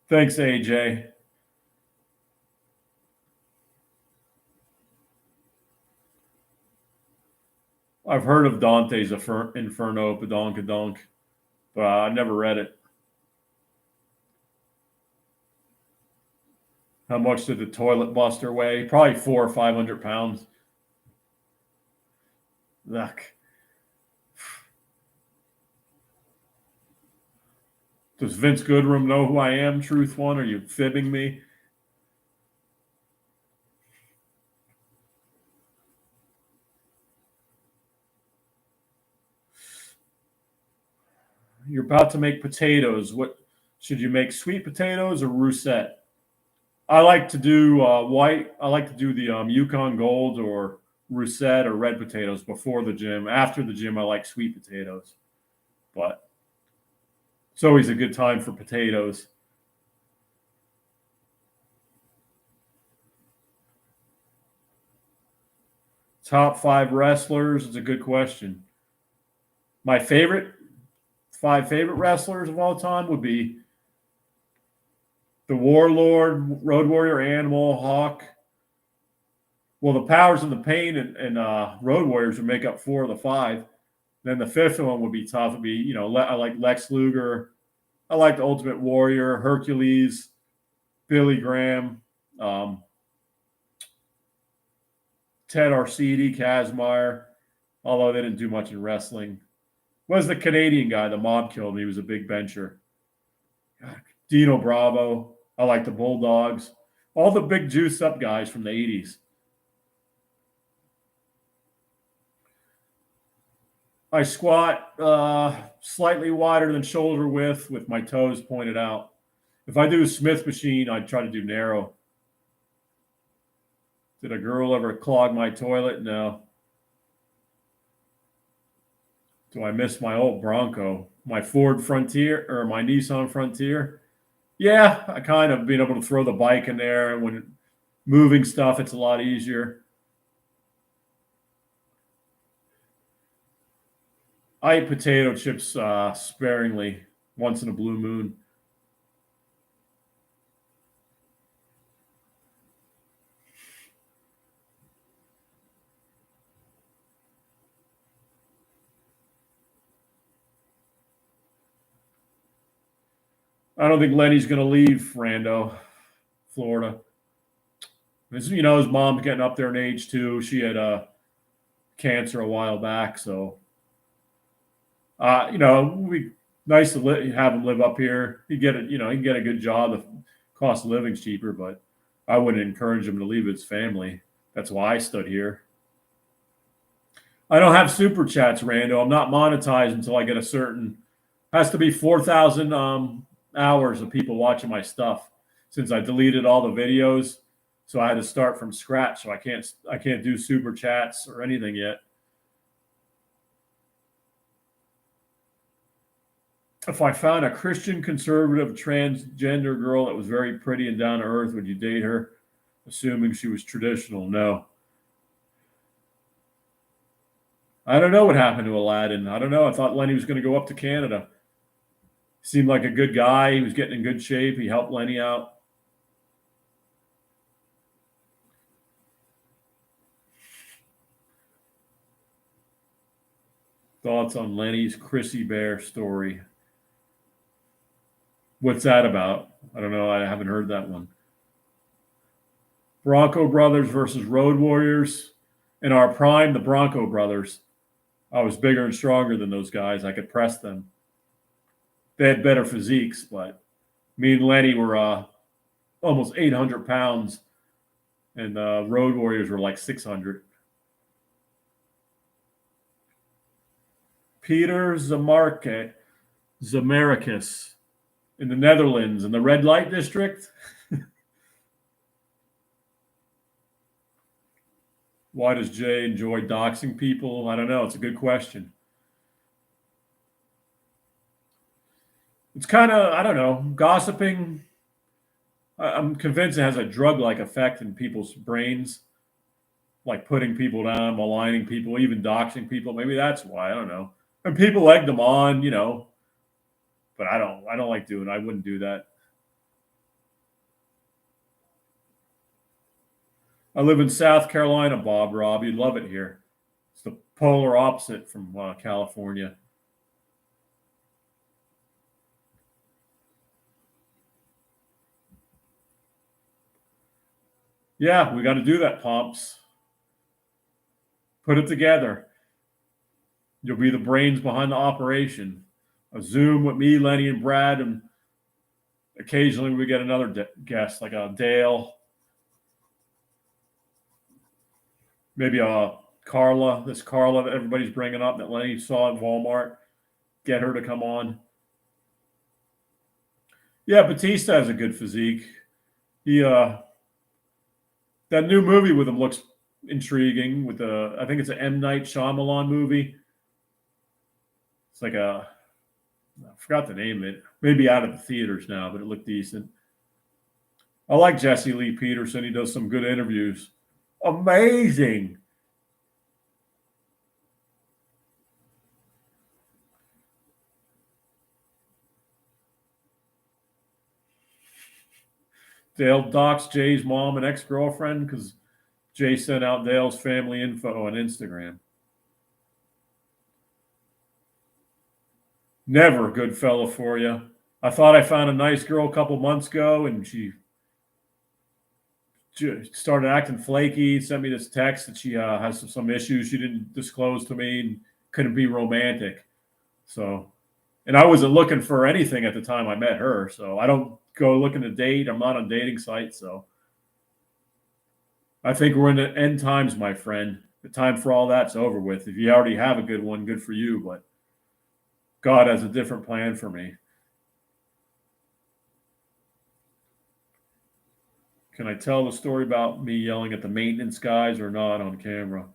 Thanks, AJ. I've heard of Dante's Inferno Padonkadonk, but I've never read it. How much did the toilet buster weigh? Probably 400 or 500 pounds. Yuck. Does Vince Goodrum know who I am, Truth One? Are you fibbing me? You're about to make potatoes. What should you make? Sweet potatoes or russet? I like to do white. I like to do the Yukon Gold or russet or red potatoes before the gym. After the gym, I like sweet potatoes. But it's always a good time for potatoes. Top 5 wrestlers. It's a good question. My 5 favorite wrestlers of all time would be the Warlord, Road Warrior, Animal, Hawk. Well, the Powers and the Pain and Road Warriors would make up 4 of the 5. Then the 5th one would be tough. It'd be, I like Lex Luger. I like the Ultimate Warrior, Hercules, Billy Graham, Ted Arcidi, Kazmaier, although they didn't do much in wrestling. Was the Canadian guy, the mob killed him. He was a big bencher. Dino Bravo. I like the Bulldogs. All the big juiced up guys from the 80s. I squat slightly wider than shoulder width with my toes pointed out. If I do a Smith machine, I'd try to do narrow. Did a girl ever clog my toilet? No. Do I miss my old Bronco? My Ford Frontier or my Nissan Frontier? Yeah, I kind of been able to throw the bike in there. And when moving stuff, it's a lot easier. I eat potato chips sparingly once in a blue moon. I don't think Lenny's going to leave Rando, Florida. His mom's getting up there in age too. She had cancer a while back, so we nice to have him live up here. He get it, he can get a good job. The cost of living's cheaper, but I wouldn't encourage him to leave his family. That's why I stood here. I don't have super chats, Rando. I'm not monetized until I get a certain. Has to be 4,000 hours of people watching my stuff since I deleted all the videos. So I had to start from scratch. So I can't do super chats or anything yet. If I found a Christian conservative transgender girl that was very pretty and down to earth, would you date her? Assuming she was traditional? No. I don't know what happened to Aladdin. I don't know. I thought Lenny was going to go up to Canada. Seemed like a good guy. He was getting in good shape. He helped Lenny out. Thoughts on Lenny's Chrissy Bear story? What's that about? I don't know. I haven't heard that one. Bronco Brothers versus Road Warriors. In our prime, the Bronco Brothers. I was bigger and stronger than those guys. I could press them. They had better physiques, but me and Lenny were almost 800 pounds, and Road Warriors were like 600. Peter Zamarkis in the Netherlands, in the red light district. Why does Jay enjoy doxing people? I don't know. It's a good question. It's kind of, I don't know, gossiping. I'm convinced it has a drug-like effect in people's brains, like putting people down, maligning people, even doxing people. Maybe that's why. I don't know. And people egg them on, but I don't like doing it. I wouldn't do that. I live in South Carolina, Bob Rob. You'd love it here. It's the polar opposite from California. Yeah, we got to do that, Pomps. Put it together. You'll be the brains behind the operation. A Zoom with me, Lenny, and Brad, and occasionally we get another guest, like a Dale. Maybe Carla, this Carla that everybody's bringing up that Lenny saw at Walmart. Get her to come on. Yeah, Batista has a good physique. He that new movie with him looks intriguing. With I think it's an M. Night Shyamalan movie. It's like I forgot the name of it. Maybe out of the theaters now, but it looked decent. I like Jesse Lee Peterson. He does some good interviews. Amazing. Dale doxed Jay's mom and ex-girlfriend because Jay sent out Dale's family info on Instagram. Never a good fella for you. I thought I found a nice girl a couple months ago, and she started acting flaky, sent me this text that she has some issues she didn't disclose to me and couldn't be romantic. So, and I wasn't looking for anything at the time I met her. So I don't go looking to date. I'm not on dating sites. So I think we're in the end times, my friend. The time for all that's over with. If you already have a good one, good for you. But God has a different plan for me. Can I tell the story about me yelling at the maintenance guys or not on camera?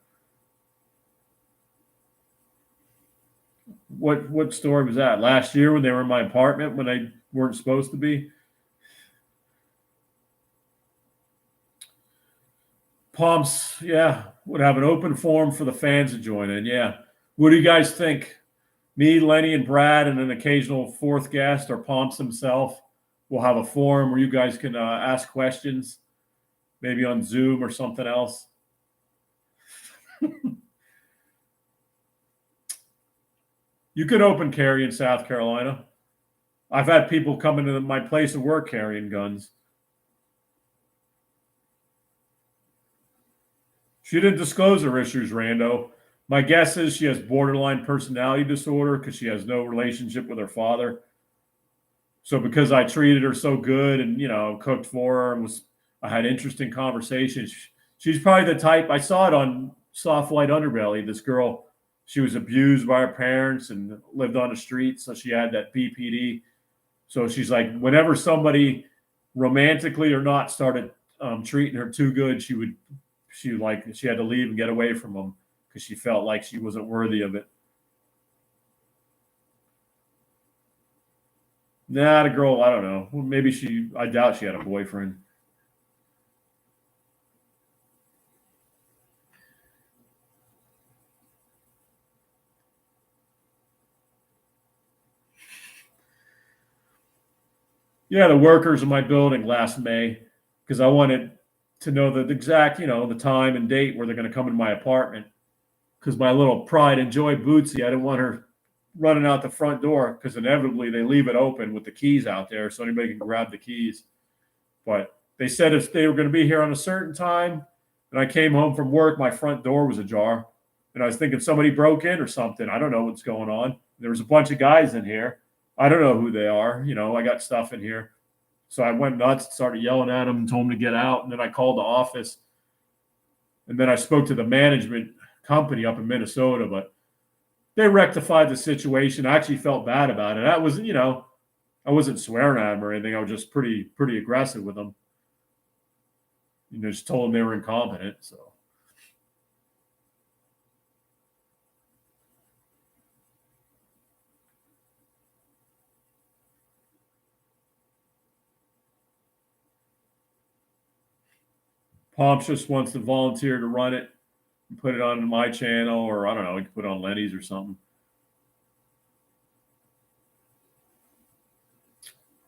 What story was that? Last year when they were in my apartment when they weren't supposed to be? Pomps, yeah, would have an open forum for the fans to join in. Yeah. What do you guys think? Me, Lenny, and Brad, and an occasional fourth guest, or Pomps himself, will have a forum where you guys can ask questions, maybe on Zoom or something else. You could open carry in South Carolina. I've had people come into my place of work carrying guns. She didn't disclose her issues, Rando. My guess is she has borderline personality disorder because she has no relationship with her father. So because I treated her so good and cooked for her and I had interesting conversations. She's probably the type. I saw it on Soft White Underbelly. This girl, she was abused by her parents and lived on the street, so she had that BPD. So she's like, whenever somebody romantically or not started treating her too good, she had to leave and get away from them because she felt like she wasn't worthy of it. Nah, the girl, I don't know. Maybe I doubt she had a boyfriend. Yeah, the workers in my building last May, because I wanted to know the exact, the time and date where they're going to come in my apartment. Because my little pride and joy Bootsy, I didn't want her running out the front door because inevitably they leave it open with the keys out there so anybody can grab the keys. But they said if they were going to be here on a certain time, and I came home from work, my front door was ajar. And I was thinking somebody broke in or something. I don't know what's going on. There was a bunch of guys in here. I don't know who they are. I got stuff in here. So I went nuts, started yelling at them and told them to get out. And then I called the office. And then I spoke to the management company up in Minnesota, but they rectified the situation. I actually felt bad about it. I wasn't swearing at them or anything. I was just pretty aggressive with them. Just told them they were incompetent. So. Pomps just wants to volunteer to run it and put it on my channel, or I don't know, he could put it on Lenny's or something.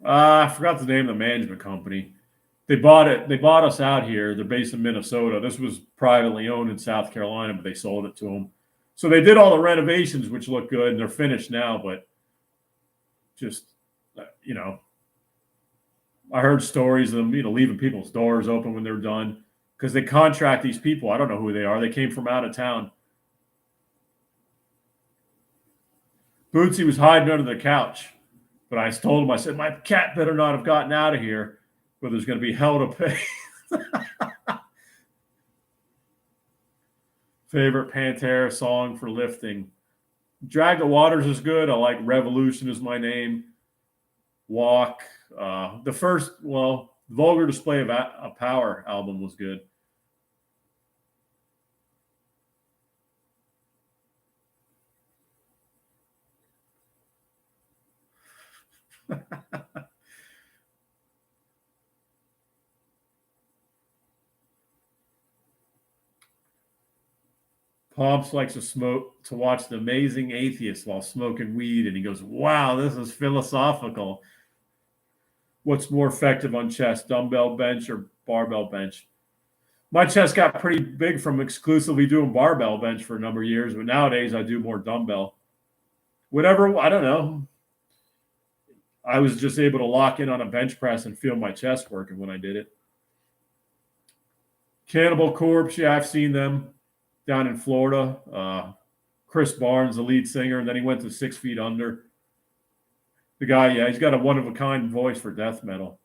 I forgot the name of the management company. They bought it. They bought us out here. They're based in Minnesota. This was privately owned in South Carolina, but they sold it to them. So they did all the renovations, which look good, and they're finished now. But just, I heard stories of them, leaving people's doors open when they're done because they contract these people. I don't know who they are. They came from out of town. Bootsy was hiding under the couch, but I told him, I said, my cat better not have gotten out of here, but there's going to be hell to pay. Favorite Pantera song for lifting. Drag the Waters is good. I like Revolution is my name. Walk. The first, Vulgar Display of a Power album was good. Pomps likes to watch The Amazing Atheist while smoking weed, and he goes, wow, this is philosophical. What's more effective on chest, dumbbell bench or barbell bench? My chest got pretty big from exclusively doing barbell bench for a number of years, but nowadays I do more dumbbell. Whatever, I don't know. I was just able to lock in on a bench press and feel my chest working when I did it. Cannibal Corpse, yeah, I've seen them down in Florida. Chris Barnes, the lead singer, and then he went to 6 Feet Under. The guy, yeah, he's got a one-of-a-kind voice for death metal.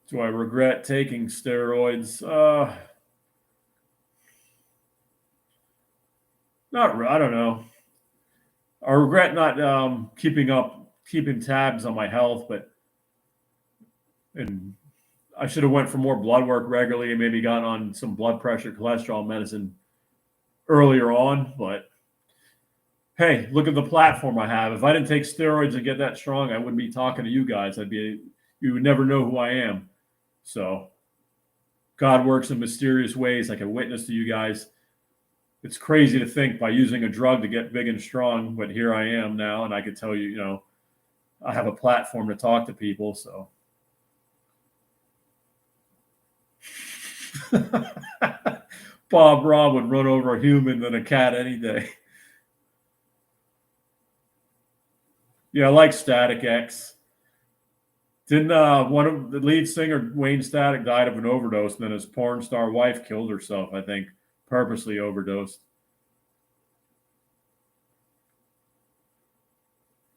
Do I regret taking steroids? I don't know. I regret not keeping tabs on my health, and I should have went for more blood work regularly and maybe got on some blood pressure, cholesterol medicine earlier on. But hey, look at the platform I have. If I didn't take steroids and get that strong, I wouldn't be talking to you guys. You would never know who I am. So God works in mysterious ways. I can witness to you guys. It's crazy to think by using a drug to get big and strong, but here I am now, and I could tell you, I have a platform to talk to people. So Bob Rob would run over a human than a cat any day. Yeah, I like Static X. Didn't one of the lead singer, Wayne Static, died of an overdose, and then his porn star wife killed herself, I think, purposely overdosed.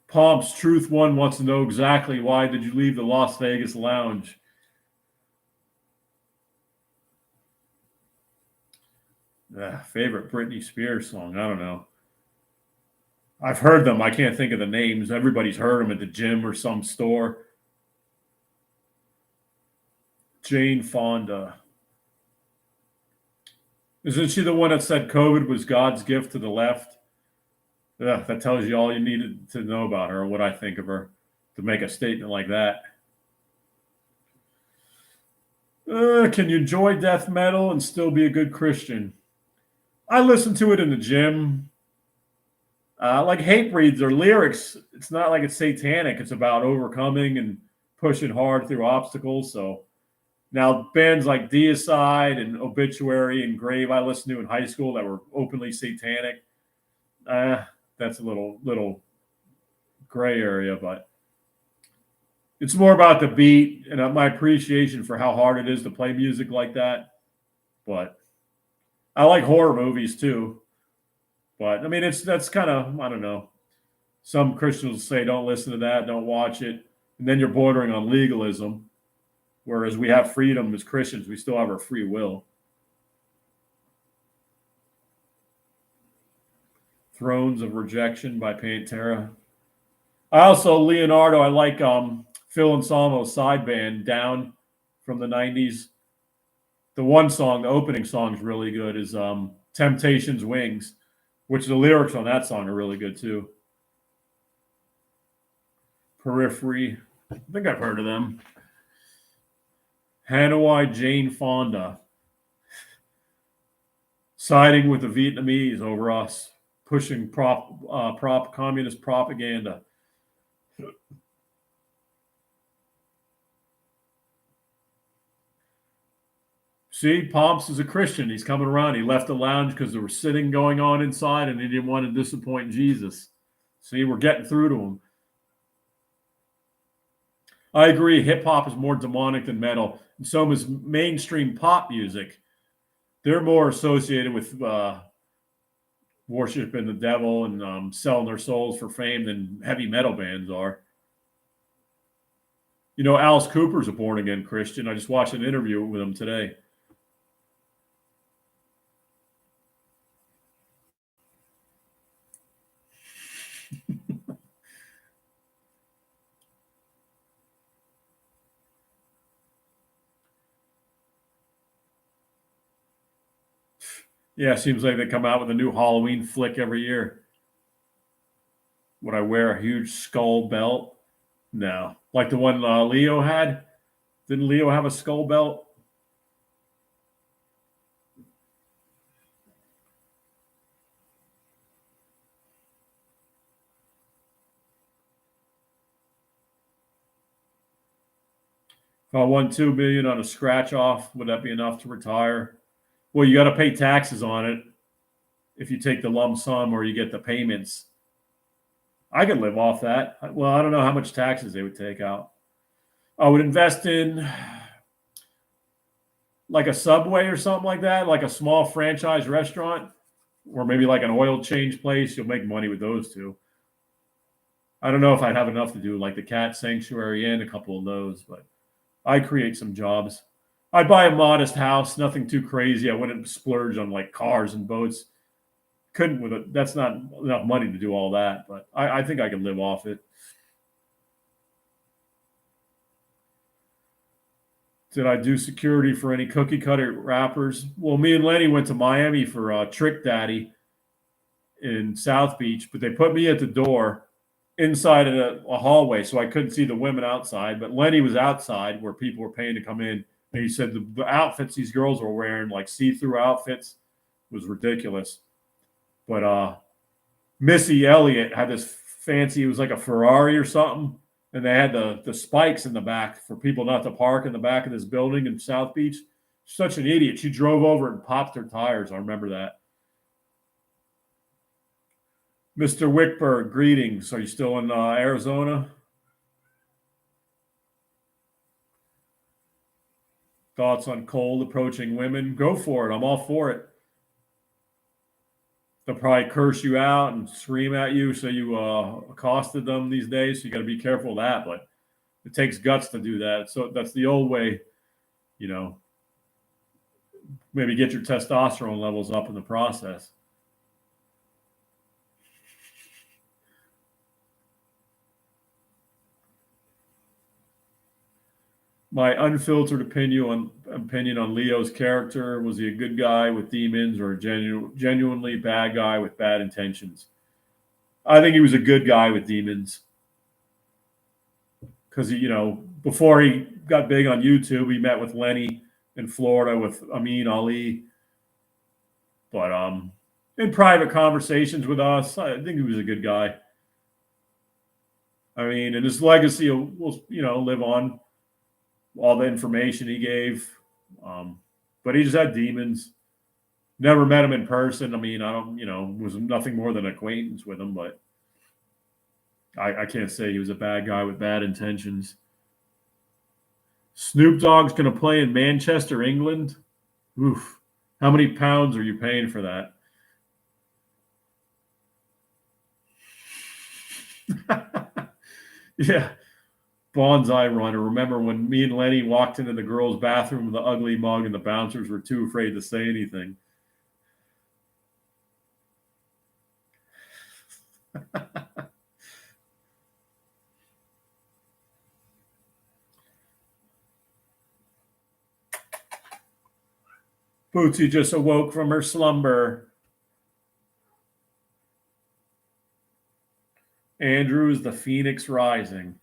Pomp's Truth One wants to know exactly why did you leave the Las Vegas lounge? Favorite Britney Spears song? I don't know. I've heard them. I can't think of the names. Everybody's heard them at the gym or some store. Jane Fonda. Isn't she the one that said COVID was God's gift to the left? Yeah, that tells you all you needed to know about her, what I think of her, to make a statement like that. Can you enjoy death metal and still be a good Christian? I listen to it in the gym. Like Hatebreeds or lyrics, it's not like it's satanic. It's about overcoming and pushing hard through obstacles. So now bands like Deicide and Obituary and Grave I listened to in high school that were openly satanic. That's a little gray area, but it's more about the beat and my appreciation for how hard it is to play music like that. But I like horror movies too. But I mean, that's kind of, I don't know. Some Christians say don't listen to that, don't watch it, and then you're bordering on legalism. Whereas we have freedom as Christians, we still have our free will. Thrones of Rejection by Pantera. I also, Leonardo, I like Phil Anselmo's side band, Down, from the 90s. The one song, the opening song is really good, is Temptation's Wings, which the lyrics on that song are really good too. Periphery. I think I've heard of them. Hanoi Jane Fonda. Siding with the Vietnamese over us, pushing communist propaganda. See, Pomps is a Christian. He's coming around. He left the lounge because there was sitting going on inside, and he didn't want to disappoint Jesus. See, we're getting through to him. I agree. Hip hop is more demonic than metal, and so is mainstream pop music. They're more associated with worshiping the devil and selling their souls for fame than heavy metal bands are. Alice Cooper's a born again Christian. I just watched an interview with him today. Yeah, it seems like they come out with a new Halloween flick every year. Would I wear a huge skull belt? No. Like the one Leo had? Didn't Leo have a skull belt? If I won 2 million on a scratch off, would that be enough to retire? Well, you got to pay taxes on it if you take the lump sum or you get the payments. I could live off that. Well, I don't know how much taxes they would take out. I would invest in like a Subway or something like that, like a small franchise restaurant, or maybe like an oil change place. You'll make money with those two. I don't know if I'd have enough to do like the cat sanctuary and a couple of those, but I'd create some jobs. I'd buy a modest house, nothing too crazy. I wouldn't splurge on like cars and boats. Couldn't with it. That's not enough money to do all that, but I think I could live off it. Did I do security for any cookie cutter rappers? Well, me and Lenny went to Miami for Trick Daddy in South Beach, but they put me at the door inside a hallway, so I couldn't see the women outside. But Lenny was outside where people were paying to come in, and he said the outfits these girls were wearing, like see-through outfits, was ridiculous. But Missy Elliott had this fancy, it was like a Ferrari or something, and they had the spikes in the back for people not to park in the back of this building in South Beach. Such an idiot. She drove over and popped her tires. I remember that. Mr. Wickberg, greetings. Are you still in Arizona? Thoughts on cold approaching women? Go for it. I'm all for it. They'll probably curse you out and scream at you, so you accosted them these days. So you got to be careful of that. But it takes guts to do that. So that's the old way, you know. Maybe get your testosterone levels up in the process. My unfiltered opinion on Leo's character: was he a good guy with demons or a genuinely bad guy with bad intentions? I think he was a good guy with demons because before he got big on YouTube, he met with Lenny in Florida with Amin Ali. But in private conversations with us, I think he was a good guy. I mean, and his legacy will live on. All the information he gave, but he just had demons. Never met him in person. I mean, I don't, was nothing more than an acquaintance with him, but I can't say he was a bad guy with bad intentions. Snoop Dogg's going to play in Manchester, England. Oof. How many pounds are you paying for that? Yeah. Bonsai runner. Remember when me and Lenny walked into the girls' bathroom with the ugly mug and the bouncers were too afraid to say anything? Bootsy just awoke from her slumber. Andrew is the phoenix rising.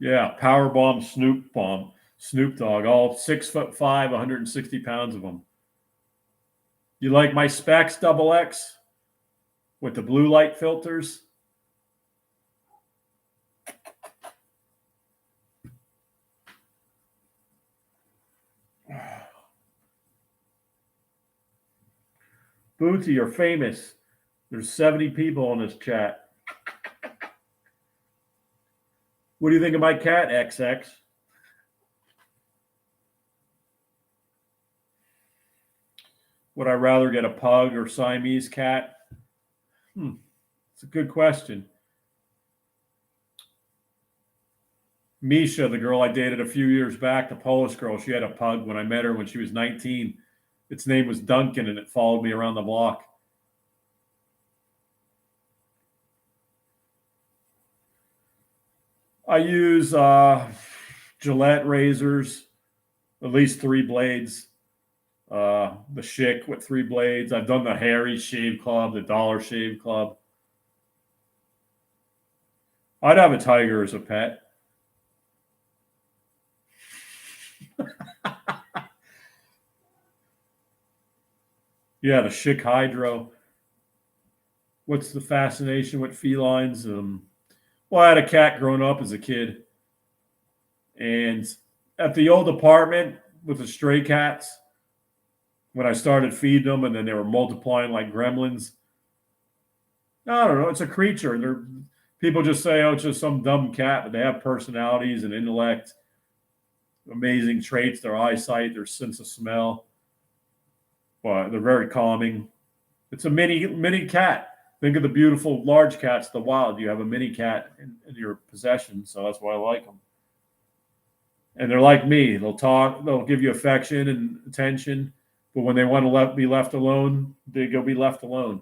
Yeah, power bomb Snoop Dogg, all 6'5", 160 pounds of them. You like my specs, double X, with the blue light filters? Bootsy, you're famous. There's 70 people in this chat. What do you think of my cat, XX? Would I rather get a pug or Siamese cat? It's a good question. Misha, the girl I dated a few years back, the Polish girl, she had a pug when I met her when she was 19. Its name was Duncan, and it followed me around the block. I use Gillette razors, at least 3 blades. The Schick with 3 blades. I've done the Harry Shave Club, the Dollar Shave Club. I'd have a tiger as a pet. Yeah, the Schick Hydro. what's the fascination with felines? Well, I had a cat growing up as a kid, and at the old apartment with the stray cats, when I started feeding them, and then they were multiplying like gremlins. I don't know. It's a creature. People just say, "Oh, it's just some dumb cat," but they have personalities and intellect, amazing traits, their eyesight, their sense of smell. But they're very calming. It's a mini cat. Think of the beautiful large cats, the wild. You have a mini cat in your possession, so that's why I like them. And they're like me. They'll talk. They'll give you affection and attention, but when they want to be left alone, they go be left alone.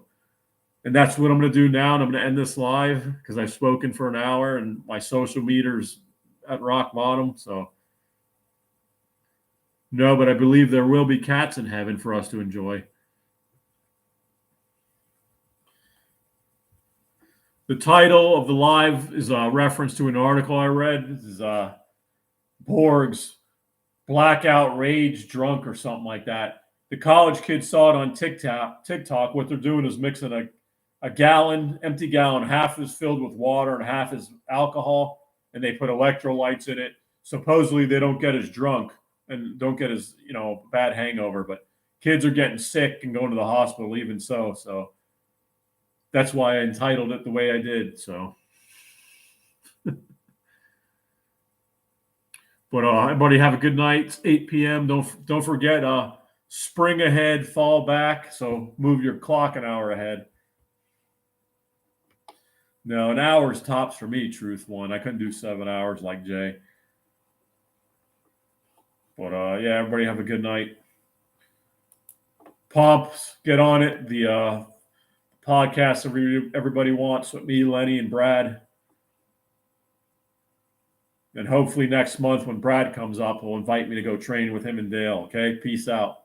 And that's what I'm going to do now. And I'm going to end this live because I've spoken for an hour and my social meter's at rock bottom. So, no, but I believe there will be cats in heaven for us to enjoy. The title of the live is a reference to an article I read. This is BORGs, blackout rage drunk or something like that. The college kids saw it on TikTok. What they're doing is mixing a gallon, empty gallon, half is filled with water and half is alcohol, and they put electrolytes in it. Supposedly they don't get as drunk and don't get as, bad hangover, but kids are getting sick and going to the hospital even so. So that's why I entitled it the way I did. So, but everybody have a good night. It's 8 p.m. Don't forget, spring ahead, fall back. So move your clock an hour ahead. No, an hour's tops for me, truth one. I couldn't do 7 hours like Jay. But yeah, everybody have a good night. Pomps, get on it. The podcast everybody wants with me, Lenny, and Brad. And hopefully next month when Brad comes up, he'll invite me to go train with him and Dale. Okay, peace out.